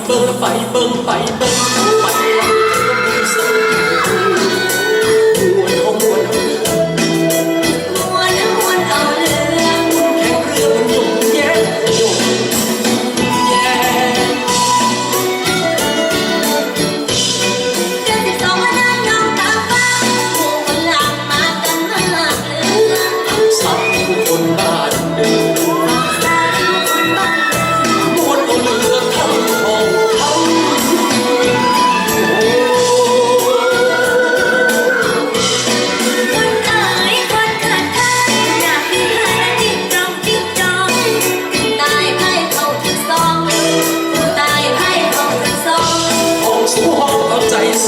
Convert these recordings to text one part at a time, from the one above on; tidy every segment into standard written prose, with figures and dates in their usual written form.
เบิ้งไปเบิ้งไปเบิ้งไปลำก็มีเสียงมวนเอามวนเอาเรื่องแข่งเรือมันหยุ่งแย่หยุ่งแย่เดือน12มานั่งน้องตาฟ้าผู้คนหลั่งมากันมากเรื่องสับผู้คนบ้านเดิมมวนเอาเรือทั้งห้องทั้ง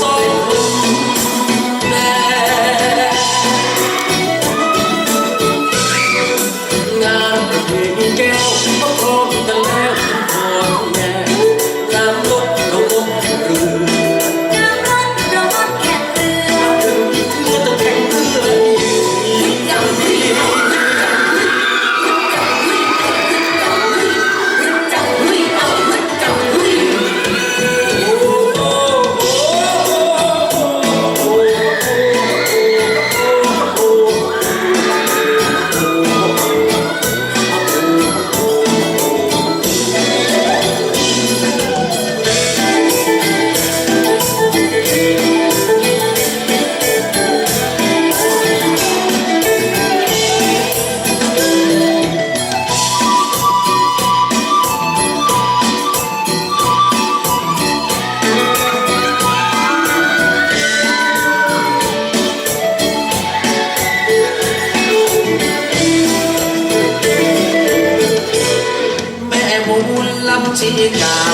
ซอยแม่งานประเพณีแก้วต้องพร้อมกันแล้วพ่อแม่งานรถเรารถแข่งเรือเมื่อต้องแข่งเรืออย่างนี้ชีกา